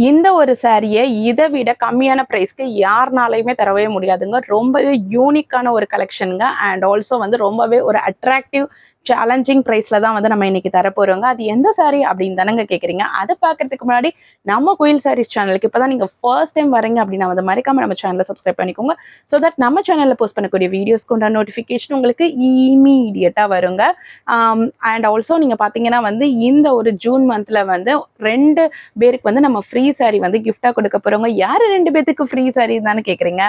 இந்த ஒரு சாரியை இதை விட கம்மியான ப்ரைஸ்க்கு யாருனாலையுமே தரவே முடியாதுங்க. ரொம்பவே யூனிக்கான ஒரு கலெக்ஷனுங்க. அண்ட் ஆல்சோ வந்து ரொம்பவே ஒரு அட்ராக்டிவ் சேலஞ்சிங் ப்ரைஸில் தான் வந்து நம்ம இன்னைக்கு தரப்போகிறோங்க. அது எந்த சாரி அப்படின்னு தானங்க கேட்குறீங்க. அதை பார்க்கறதுக்கு முன்னாடி நம்ம குயில் சாரீஸ் சேனலுக்கு இப்போ தான் நீங்கள் ஃபர்ஸ்ட் டைம் வரீங்க அப்படின்னா வந்து மறக்காம நம்ம சேனலை சப்ஸ்கிரைப் பண்ணிக்கோங்க. ஸோ தட் நம்ம சேனலில் போஸ்ட் பண்ணக்கூடிய வீடியோஸ்க்கு உண்டான நோட்டிஃபிகேஷன் உங்களுக்கு இமீடியட்டாக வருங்க. அண்ட் ஆல்சோ நீங்கள் பார்த்தீங்கன்னா வந்து இந்த ஒரு ஜூன் மந்தில் வந்து 2 பேருக்கு வந்து நம்ம ஃப்ரீ சாரி வந்து கிஃப்டாக கொடுக்க போகிறோங்க. யார் 2 பேத்துக்கு ஃப்ரீ சாரி தானே கேட்குறீங்க.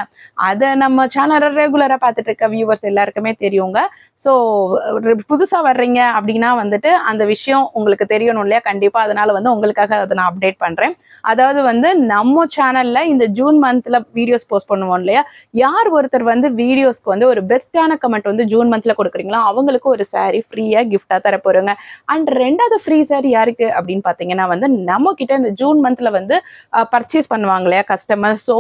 அதை நம்ம சேனலை ரெகுலராக பார்த்துட்டு இருக்க வியூவர்ஸ் எல்லாருக்குமே தெரியுங்க. ஸோ புதுசாக வர்றீங்க அப்படின்னா வந்துட்டு அந்த விஷயம் உங்களுக்கு தெரியணும் இல்லையா, கண்டிப்பாக. அதனால வந்து உங்களுக்காக அதை நான் அப்டேட் பண்ணுறேன். அதாவது வந்து நம்ம சேனலில் இந்த ஜூன் மந்தில் வீடியோஸ் போஸ்ட் பண்ணுவோம் இல்லையா, யார் ஒருத்தர் வந்து வீடியோஸ்க்கு வந்து ஒரு பெஸ்ட்டான கமெண்ட் வந்து ஜூன் மந்தில் கொடுக்குறீங்களோ அவங்களுக்கு ஒரு சாரி ஃப்ரீயாக கிஃப்டாக தர போகிறோங்க. அண்ட் 2வது ஃப்ரீ சாரி யாருக்கு அப்படின்னு பார்த்தீங்கன்னா வந்து நம்ம கிட்ட இந்த ஜூன் மந்தில் வந்து பர்ச்சேஸ் பண்ணுவாங்க இல்லையா கஸ்டமர். ஸோ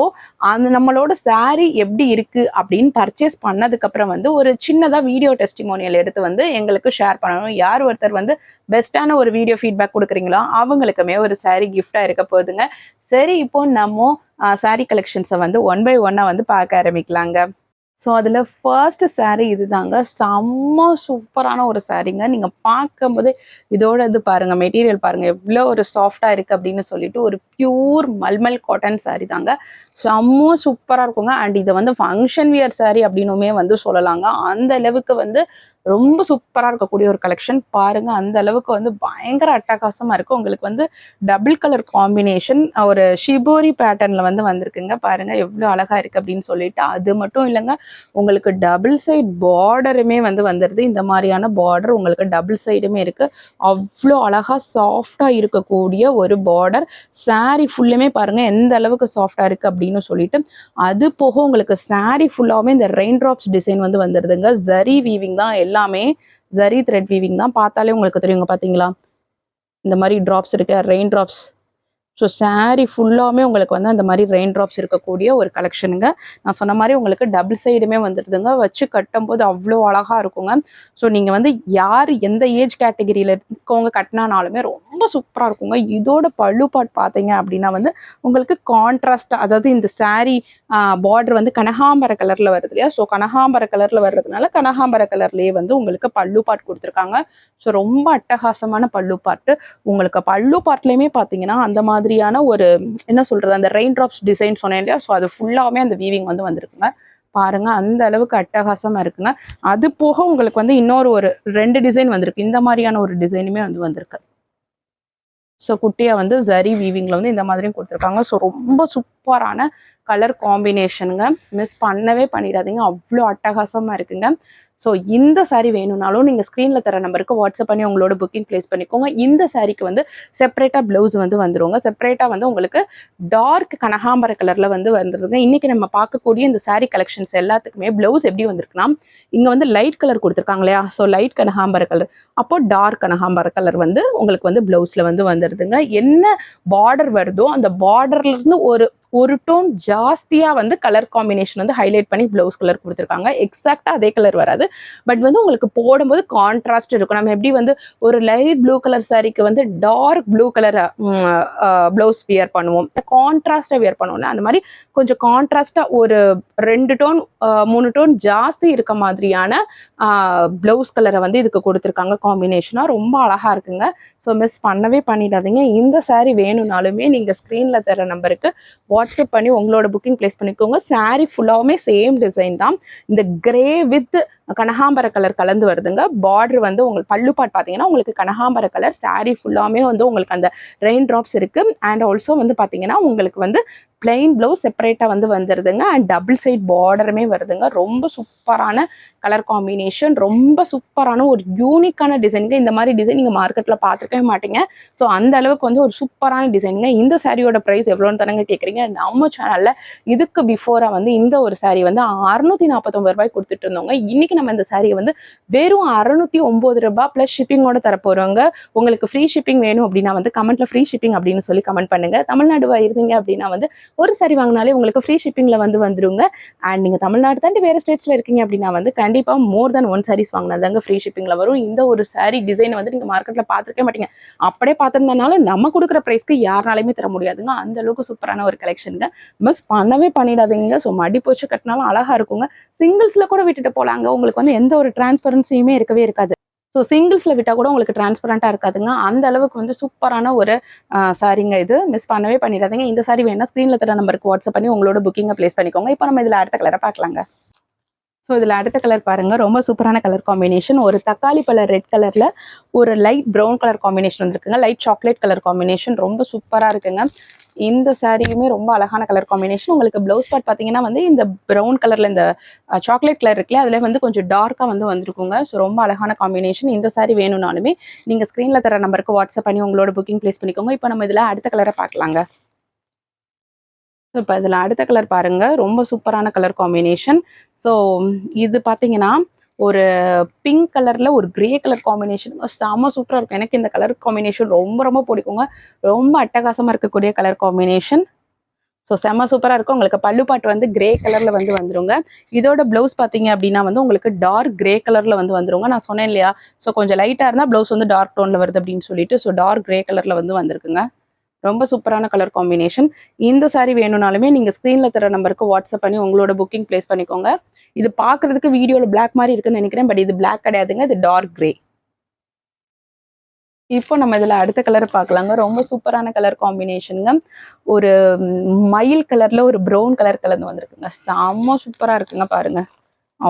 அந்த நம்மளோட சாரி எப்படி இருக்கு அப்படின்னு பர்ச்சேஸ் பண்ணதுக்கப்புறம் வந்து ஒரு சின்னதாக வீடியோ டெஸ்டிமோனியல் எடுத்து வந்து எங்களுக்கு ஷேர் பண்ணணும். யார் ஒருத்தர் வந்து பெஸ்ட்டான ஒரு வீடியோ ஃபீட்பேக் கொடுக்குறீங்களோ அவங்களுக்குமே ஒரு சாரி கிஃப்டாக இருக்க போகுதுங்க. சரி, இப்போ நம்ம சாரி கலெக்ஷன்ஸை வந்து 1 by 1 வந்து பார்க்க ஆரம்பிக்கலாங்க. ஸோ அதில் ஃபர்ஸ்ட் சாரீ இதுதாங்க. செம்ம சூப்பரான ஒரு சாரீங்க. நீங்கள் பார்க்கும்போதே இதோட இது பாருங்கள், மெட்டீரியல் பாருங்கள் எவ்வளோ ஒரு சாஃப்டாக இருக்குது அப்படின்னு சொல்லிட்டு ஒரு பியூர் மல்மல் காட்டன் சாரீ தாங்க. செம்ம சூப்பராக இருக்குங்க. அண்ட் இதை வந்து ஃபங்க்ஷன் வியர் சாரீ அப்படின்னுமே வந்து சொல்லலாங்க. அந்த அளவுக்கு வந்து ரொம்ப சூப்பராக இருக்கக்கூடிய ஒரு கலெக்ஷன் பாருங்கள். அந்த அளவுக்கு வந்து பயங்கர அட்டகாசமாக இருக்குது. உங்களுக்கு வந்து டபுள் கலர் காம்பினேஷன் ஒரு ஷிபோரி பேட்டர்னில் வந்து வந்திருக்குங்க. பாருங்கள் எவ்வளோ அழகாக இருக்குது அப்படின்னு சொல்லிட்டு. அது மட்டும் இல்லைங்க, உங்களுக்கு டபுள் சைட் பார்டருமே வந்து வந்துடுது. இந்த மாதிரியான பார்டர் உங்களுக்கு டபுள் சைடுமே இருக்குது. அவ்வளோ அழகாக சாஃப்டாக இருக்கக்கூடிய ஒரு பார்டர். சாரீ ஃபுல்லுமே பாருங்கள் எந்த அளவுக்கு சாஃப்டாக இருக்குது அப்படின்னு சொல்லிட்டு. அது போக உங்களுக்கு சாரீ ஃபுல்லாகவே இந்த ரெயின் ட்ராப்ஸ் டிசைன் வந்து வந்துடுதுங்க. ஜரி வீவிங் தான், எல்லாமே ஜரி த்ரெட் வீவிங் தான். பார்த்தாலே உங்களுக்கு தெரியுங்க, பார்த்தீங்களா இந்த மாதிரி ட்ராப்ஸ் இருக்கு, ரெயின் ட்ராப்ஸ். ஸோ சாரீ ஃபுல்லாமே உங்களுக்கு வந்து அந்த மாதிரி ரெயின் ட்ராப்ஸ் இருக்கக்கூடிய ஒரு கலெக்ஷனுங்க. நான் சொன்ன மாதிரி உங்களுக்கு டபுள் சைடுமே வந்துடுதுங்க. வச்சு கட்டும்போது அவ்வளோ அழகாக இருக்குங்க. ஸோ நீங்கள் வந்து யார் எந்த ஏஜ் கேட்டகிரியில் இருக்கவங்க கட்டினாலுமே ரொம்ப சூப்பராக இருக்குங்க. இதோட பல்லு பாட் பார்த்தீங்க அப்படின்னா வந்து உங்களுக்கு கான்ட்ராஸ்டாக, அதாவது இந்த சாரீ பார்டர் வந்து கனகாம்பர கலரில் வருது இல்லையா, ஸோ கனகாம்பர கலரில் வர்றதுனால கனகாம்பர கலர்லேயே வந்து உங்களுக்கு பல்லு பாட் கொடுத்துருக்காங்க. ஸோ ரொம்ப அட்டகாசமான பல்லு பாட்டு. உங்களுக்கு பல்லு பாட்லேயுமே பார்த்தீங்கன்னா அந்த மாதிரியான ஒரு என்ன சொல்றது, அந்த ரெயின் ட்ராப்ஸ் டிசைன் சொன்னேன் இல்லையா, ஸோ அது ஃபுல்லாகவே அந்த வீவிங் வந்து வந்திருக்குங்க. பாருங்க அந்த அளவுக்கு அட்டகாசமா இருக்குங்க. அது போக உங்களுக்கு வந்து இன்னொரு ஒரு 2 டிசைன் வந்திருக்கு. இந்த மாதிரியான ஒரு டிசைனுமே வந்து வந்திருக்கு. ஸோ குட்டியா வந்து ஜரி வீவிங்ல வந்து இந்த மாதிரியும் கொடுத்துருக்காங்க. ஸோ ரொம்ப சூப்பரான கலர் காம்பினேஷனுங்க. மிஸ் பண்ணவே பண்ணிடாதீங்க, அவ்வளோ அட்டகாசமா இருக்குங்க. ஸோ இந்த சாரீ வேணும்னாலும் நீங்கள் ஸ்க்ரீனில் தர நம்பருக்கு வாட்ஸ்அப் பண்ணி உங்களோட புக்கிங் ப்ளேஸ் பண்ணிக்கோங்க. இந்த சாரீக்கு வந்து செப்பரேட்டாக ப்ளவுஸ் வந்து வந்துருவாங்க. செப்பரேட்டாக வந்து உங்களுக்கு டார்க் கனகாம்பர கலரில் வந்து வந்துருதுங்க. இன்றைக்கி நம்ம பார்க்கக்கூடிய இந்த சாரீ கலெக்ஷன்ஸ் எல்லாத்துக்குமே ப்ளவுஸ் எப்படி வந்திருக்குன்னா, இங்கே வந்து லைட் கலர் கொடுத்துருக்காங்க இல்லையா, ஸோ லைட் கனகாம்பர கலர், அப்போ டார்க் கனகாம்பர கலர் வந்து உங்களுக்கு வந்து ப்ளவுஸில் வந்து வந்துடுதுங்க. என்ன பார்டர் வருதோ அந்த பார்டர்லேருந்து ஒரு டோன் ஜாஸ்தியாக வந்து கலர் காம்பினேஷன் வந்து ஹைலைட் பண்ணி ப்ளவுஸ் கலர் கொடுத்துருக்காங்க. எக்ஸாக்டாக அதே கலர் வராது, பட் வந்து உங்களுக்கு போடும்போது கான்ட்ராஸ்ட் இருக்கும். நம்ம எப்படி வந்து ஒரு லைட் ப்ளூ கலர் சாரீக்கு வந்து dark blue colour blouse wear பண்ணுவோம், கான்ட்ராஸ்டாக வியர் பண்ணுவோம்ல, அந்த மாதிரி கொஞ்சம் கான்ட்ராஸ்டாக ஒரு 2 டோன் 3 டோன் ஜாஸ்தி இருக்க மாதிரியான ப்ளவுஸ் கலரை வந்து இதுக்கு கொடுத்துருக்காங்க. காம்பினேஷனாக ரொம்ப அழகாக இருக்குங்க. ஸோ மிஸ் பண்ணவே பண்ணிடாதீங்க. இந்த சாரீ வேணும்னாலுமே நீங்கள் ஸ்க்ரீனில் தர நம்பருக்கு வாட்ஸ்அப் பண்ணி உங்களோட புக்கிங் ப்ளேஸ் பண்ணிக்கோங்க. சாரீ ஃபுல்லாகவுமே சேம் டிசைன் தான். இந்த கிரே வித் கனகாம்பர கலர் கலந்து வருதுங்க. பார்டர் வந்து உங்களுக்கு பல்லு பாட் பார்த்தீங்கன்னா உங்களுக்கு கனகாம்பர கலர். சாரீ ஃபுல்லாமே வந்து உங்களுக்கு அந்த ரெயின் ட்ராப்ஸ் இருக்கு. அண்ட் ஆல்சோ வந்து பார்த்தீங்கன்னா உங்களுக்கு வந்து பிளைன் ப்ளவுஸ் செப்பரேட்டாக வந்து வந்துடுதுங்க. அண்ட் டபுள் சைட் பார்டருமே வருதுங்க. ரொம்ப சூப்பரான கலர் காம்பினேஷன், ரொம்ப சூப்பரான ஒரு யூனிக்கான டிசைனுங்க. இந்த மாதிரி டிசைன் நீங்கள் மார்க்கெட்டில் பார்த்துருக்கவே மாட்டீங்க. ஸோ அந்த அளவுக்கு வந்து ஒரு சூப்பரான டிசைனுங்க. இந்த சாரியோட ப்ரைஸ் எவ்வளோன்னு தானங்க கேட்குறீங்க. நம்ம சேனலில் இதுக்கு பிஃபோராக வந்து இந்த ஒரு சாரீ வந்து 649 ரூபாய் கொடுத்துட்டு இருந்தோங்க. இன்றைக்கி நம்ம இந்த சாரியை வந்து வெறும் 609 ரூபாய் ப்ளஸ் ஷிப்பிங்கோட தரப்போகிறோங்க. உங்களுக்கு ஃப்ரீ ஷிப்பிங் வேணும் அப்படின்னா வந்து கமெண்ட்டில் ஃப்ரீ ஷிப்பிங் அப்படின்னு சொல்லி கமெண்ட் பண்ணுங்கள். தமிழ்நாடுவா இருந்தீங்க அப்படின்னா வந்து ஒரு சாரி வாங்கினாலே உங்களுக்கு ஃப்ரீ ஷிப்பிங்கில் வந்து வந்துருங்க. அண்ட் நீங்கள் தமிழ்நாடு தாண்டி வேறு ஸ்டேட்ஸில் இருக்கீங்க அப்படின்னா வந்து கண்டிப்பாக மோர் தென் 1 sarees வாங்கினதாங்க ஃப்ரீ ஷிப்பிங்கில் வரும். இந்த ஒரு saree டிசைன் வந்து நீங்கள் மார்க்கெட்டில் பார்த்துருக்கே மாட்டீங்க. அப்படியே பார்த்துருந்தனால நம்ம கொடுக்குற ப்ரைஸ்க்கு யாருனாலுமே தர முடியாதுங்க. அந்த அளவுக்கு சூப்பரான ஒரு கலெக்ஷனுங்க. மிஸ் பண்ணவே பண்ணிடாதீங்க. ஸோ மடி போச்சு கட்டினாலும் அழகாக இருக்குங்க. சிங்கிள்ஸில் கூட விட்டுட்டு போகலாங்க. உங்களுக்கு வந்து எந்த ஒரு டிரான்ஸ்பரன்சியுமே இருக்கவே இருக்காது. ஸோ சிங்கிள்ஸில் விட்டால் கூட உங்களுக்கு டிரான்ஸ்பரண்ட்டாக இருக்காதுங்க. அந்த அளவுக்கு வந்து சூப்பரான ஒரு சாரீங்க இது. மிஸ் பண்ணவே பண்ணிடாதீங்க. இந்த சாரி வேணா ஸ்க்ரீனில் தர நம்பருக்கு வாட்ஸ்அப் பண்ணி உங்களோட புக்கிங்கை ப்ளேஸ் பண்ணிக்கோங்க. இப்போ நம்ம இதில் அடுத்த கலரை பார்க்கலாங்க. ஸோ இதில் அடுத்த கலர் பாருங்கள், ரொம்ப சூப்பரான கலர் காம்பினேஷன். ஒரு தக்காளி பழ ரெட் கலரில் ஒரு லைட் ப்ரௌன் கலர் காம்பினேஷன் வந்துருக்குங்க. லைட் சாக்லேட் கலர் காம்பினேஷன் ரொம்ப சூப்பராக இருக்குங்க. இந்த சாரியுமே ரொம்ப அழகான கலர் காம்பினேஷன். உங்களுக்கு ப்ளவுஸ் பார்ட் பார்த்தீங்கன்னா வந்து இந்த ப்ரௌன் கலரில் இந்த சாக்லேட் கலர் இருக்குல்ல, அதில் வந்து கொஞ்சம் டார்க்காக வந்து வந்திருக்குங்க. ஸோ ரொம்ப அழகான காம்பினேஷன். இந்த சாரி வேணும்னாலுமே நீங்கள் ஸ்க்ரீனில் தர நம்பருக்கு வாட்ஸ்அப் பண்ணி உங்களோட புக்கிங் ப்ளேஸ் பண்ணிக்கோங்க. இப்போ நம்ம இதில் அடுத்த கலரை பார்க்கலாங்க. ஸோ இப்போ இதில் அடுத்த கலர் பாருங்கள், ரொம்ப சூப்பரான கலர் காம்பினேஷன். ஸோ இது பார்த்தீங்கன்னா ஒரு பிங்க் கலரில் ஒரு கிரே கலர் காம்பினேஷன் செம்ம சூப்பராக இருக்கும். எனக்கு இந்த கலர் காம்பினேஷன் ரொம்ப ரொம்ப பிடிக்குங்க. ரொம்ப அட்டகாசமாக இருக்கக்கூடிய கலர் காம்பினேஷன். ஸோ செம்ம சூப்பராக இருக்கும். உங்களுக்கு பல்லு பாட்டு வந்து கிரே கலரில் வந்து வந்துருங்க. இதோட ப்ளவுஸ் பார்த்தீங்க அப்படின்னா வந்து உங்களுக்கு டார்க் கிரே கலரில் வந்து வந்துருங்க. நான் சொன்னேன் இல்லையா, ஸோ கொஞ்சம் லைட்டாக இருந்தால் ப்ளவுஸ் வந்து டார்க் டோனில் வருது அப்படின்னு சொல்லிட்டு, ஸோ டார்க் கிரே கலரில் வந்து வந்திருக்குங்க. ரொம்ப சூப்பரான கலர் காம்பினேஷன். இந்த சாரி வேணும்னாலுமே நீங்கள் ஸ்க்ரீனில் தர நம்பருக்கு வாட்ஸ்அப் பண்ணி உங்களோட புக்கிங் ப்ளேஸ் பண்ணிக்கோங்க. இது பார்க்குறதுக்கு வீடியோவில் பிளாக் மாதிரி இருக்குன்னு நினைக்கிறேன். பட் இது பிளாக் கிடையாதுங்க, இது டார்க் கிரே. இப்போ நம்ம இதில் அடுத்த கலர் பார்க்கலாங்க. ரொம்ப சூப்பரான கலர் காம்பினேஷனுங்க. ஒரு மயில் கலரில் ஒரு ப்ரௌன் கலர் கலந்து வந்திருக்குங்க. செம்ம சூப்பராக இருக்குங்க பாருங்கள்.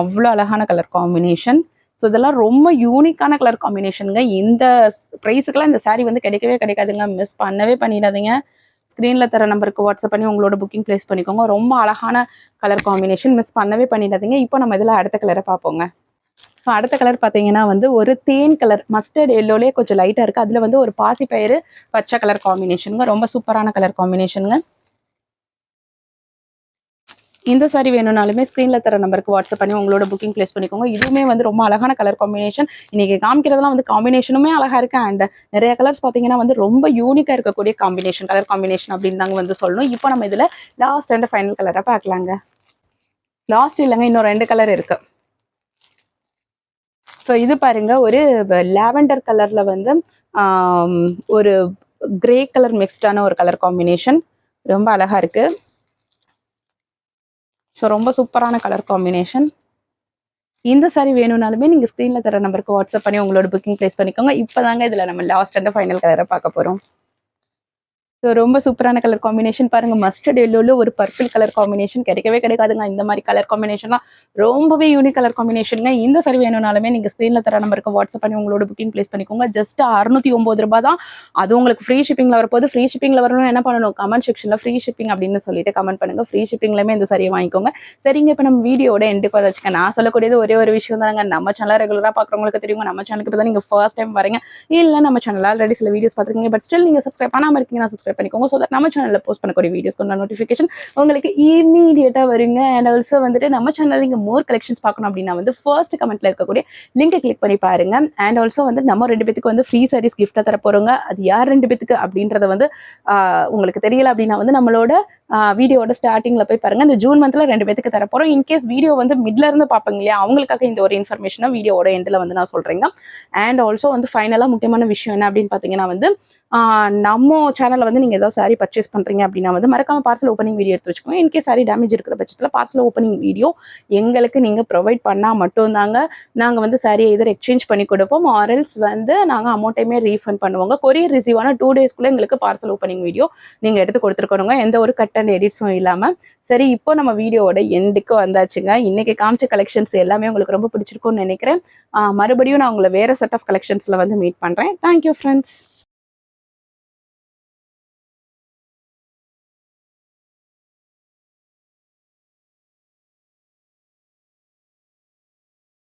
அவ்வளோ அழகான கலர் காம்பினேஷன். ஸோ இதெல்லாம் ரொம்ப யூனிக்கான கலர் காம்பினேஷனுங்க. இந்த ப்ரைஸுக்கெல்லாம் இந்த சாரீ வந்து கிடைக்கவே கிடைக்காதுங்க. மிஸ் பண்ணவே பண்ணிடாதீங்க. ஸ்க்ரீனில் தர நம்பருக்கு வாட்ஸ்அப் பண்ணி உங்களோட புக்கிங் ப்ளேஸ் பண்ணிக்கோங்க. ரொம்ப அழகான கலர் காம்பினேஷன். மிஸ் பண்ணவே பண்ணிடாதீங்க. இப்போ நம்ம இதில் அடுத்த கலரை பார்ப்போங்க. ஸோ அடுத்த கலர் பார்த்தீங்கன்னா வந்து ஒரு தேன் கலர் மஸ்டர்ட் எல்லோலேயே கொஞ்சம் லைட்டாக இருக்குது. அதில் வந்து ஒரு பாசிப்பயிறு பச்சை கலர் காம்பினேஷனுங்க. ரொம்ப சூப்பரான கலர் காம்பினேஷனுங்க. இந்த சாரி வேணும்னாலுமே ஸ்க்ரீனில் தர நம்பருக்கு வாட்ஸ்அப் பண்ணி உங்களோட புக்கிங் ப்ளேஸ் பண்ணிக்கோங்க. இதுவுமே வந்து ரொம்ப அழகான கலர் காம்பினேஷன். இன்றைக்கி காமிக்கிறதுலாம் வந்து காம்பினேஷனுமே அழகாக இருக்குது. அண்ட் நிறைய கலர்ஸ் பார்த்தீங்கன்னா வந்து ரொம்ப யூனிக்காக இருக்கக்கூடிய காம்பினேஷன், கலர் காம்பினேஷன் அப்படின்னு தாங்க வந்து சொல்லணும். இப்போ நம்ம இதில் லாஸ்ட் அண்ட் ஃபைனல் கலரை பார்க்கலாங்க. லாஸ்ட் இல்லைங்க, இன்னும் 2 கலர் இருக்குது. ஸோ இது பாருங்க, ஒரு லாவெண்டர் கலரில் வந்து ஒரு கிரே கலர் மிக்ஸ்டான ஒரு கலர் காம்பினேஷன். ரொம்ப அழகாக இருக்குது. ஸோ ரொம்ப சூப்பரான கலர் காம்பினேஷன். இந்த சாரி வேணும்னாலுமே நீங்கள் ஸ்க்ரீனில் தர நம்பருக்கு வாட்ஸ்அப் பண்ணி உங்களோட புக்கிங் ப்ளேஸ் பண்ணிக்கோங்க. இப்போ தாங்க இதில் நம்ம லாஸ்ட் அண்ட் ஃபைனல் கலரை பார்க்க போகிறோம். ஸோ ரொம்ப சூப்பரான கலர் காம்பினேஷன் பாருங்க. மஸ்டர்ட் எல்லோவில் ஒரு பர்பிள் கலர் காம்பினேஷன் கிடைக்கவே கிடைக்காதுங்க. இந்த மாதிரி கலர் காம்பினேஷன்லாம் ரொம்பவே யூனிக் கலர் காம்பினேஷனுங்க. இந்த சாரி வேணும்னாலுமே நீங்கள் ஸ்க்ரீனில் தர நம்பருக்கு வாட்ஸ்அப் பண்ணி உங்களோட புக்கிங் ப்ளேஸ் பண்ணிக்கோங்க. ஜஸ்ட் 609 ரூபாய் தான். அது உங்களுக்கு ஃப்ரீ ஷிப்பிங்கில் வரப்போது. ஃப்ரீ ஷிப்பிங்கில் வரணும் என்ன பண்ணணும், கமெண்ட் செக்ஷனில் ஃப்ரீ ஷிப்பிங் அப்படின்னு சொல்லிட்டு கமெண்ட் பண்ணுங்கள். ஃப்ரீ ஷிப்பிங்லேயுமே இந்த சாரியை வாங்கிக்கோங்க. சரிங்க, இப்போ நம்ம வீடியோட எண்டுக்கு வச்சுக்க நான் சொல்லக்கூடியது ஒரே ஒரு விஷயம் தாங்க. நம்ம சேனலை ரெகுலராக பார்க்குறவங்களுக்கு தெரியுங்க. நம்ம சேனலுக்கு இப்போ தான் நீங்கள் ஃபர்ஸ்ட் டைம் வரீங்க, இல்லை நம்ம சேனல் ஆல்ரெடி சில வீடியோஸ் பார்த்துருக்கீங்க, பட் ஸ்டில் நீங்கள் சப்ஸ்கிரைப் பண்ணாமல் இருக்கீங்கன்னா சப்ஸ்கிரைப் பண்ணிக்கோங்க. ஸோ தட் நம்ம சேனலில் போஸ்ட் பண்ணக்கூடிய வீடியோஸ்க்கு நோட்டிஃபிகேஷன் உங்களுக்கு இமீடியட்டாக வருங்க. அண்ட் ஆல்சோ வந்துட்டு நம்ம சேனலில் நீங்கள் மோர் கலெக்ஷன்ஸ் பார்க்கணும் அப்படின்னா வந்து ஃபர்ஸ்ட் கமெண்ட்டில் இருக்கக்கூடிய லிங்கை கிளிக் பண்ணி பாருங்க. அண்ட் ஆல்சோ வந்து நம்ம 2 பேத்துக்கு வந்து ஃப்ரீ சாரீஸ் கிஃப்ட்டாக தர போகிறோங்க. அது யார் 2 பேத்துக்கு அப்படின்றத வந்து உங்களுக்கு தெரியல அப்படின்னா வந்து நம்மளோட வீடியோட ஸ்டார்டிங்கில் போய் பாருங்கள். இந்த ஜூன் மந்தில் 2 பேத்துக்கு தர போகிறோம். இன்கேஸ் வீடியோ வந்து மிட்ல இருந்து பார்ப்பீங்க இல்லையா, அவங்களுக்காக இந்த ஒரு இன்ஃபர்மேஷனாக வீடியோட எண்டில் வந்து நான் சொல்கிறேங்க. அண்ட் ஆல்சோ வந்து ஃபைனலாக முக்கியமான விஷயம் என்ன அப்படின்னு பார்த்தீங்கன்னா வந்து நம்ம சேனலில் வந்து நீங்கள் ஏதாவது சாரி பர்ச்சேஸ் பண்ணுறீங்க அப்படின்னா வந்து மறக்காம பார்சல் ஓப்பனிங் வீடியோ எடுத்து வச்சுக்கோங்க. இன்கேஸ் சாரி டேமேஜ் இருக்கிற பட்சத்தில் பார்சல் ஓப்பனிங் வீடியோ எங்களுக்கு நீங்கள் ப்ரொவைட் பண்ணால் மட்டும்தாங்க நாங்கள் வந்து சாரியை எதிர் எக்ஸ்சேஞ்ச் பண்ணி கொடுப்போம். ஆர்எல்ஸ் வந்து நாங்கள் அமௌண்ட்டையுமே ரீஃபண்ட் பண்ணுவோங்க. கொரியர் ரிசீவ் ஆன 2 டேஸ்க்குள்ளே எங்களுக்கு பார்சல் ஓப்பனிங் வீடியோ நீங்கள் எடுத்து கொடுத்துருக்கணுங்க, எந்த ஒரு கட் அண்ட் எடிட்ஸும் இல்லாமல். சரி, இப்போ நம்ம வீடியோட எண்டுக்கு வந்தாச்சுங்க. இன்னைக்கு காமிச்ச கலெக்ஷன்ஸ் எல்லாமே உங்களுக்கு ரொம்ப பிடிச்சிருக்கும்னு நினைக்கிறேன். மறுபடியும் நான் உங்களை வேறு செட் ஆஃப் கலெக்ஷன்ஸில் வந்து மீட் பண்ணுறேன். Thank you friends.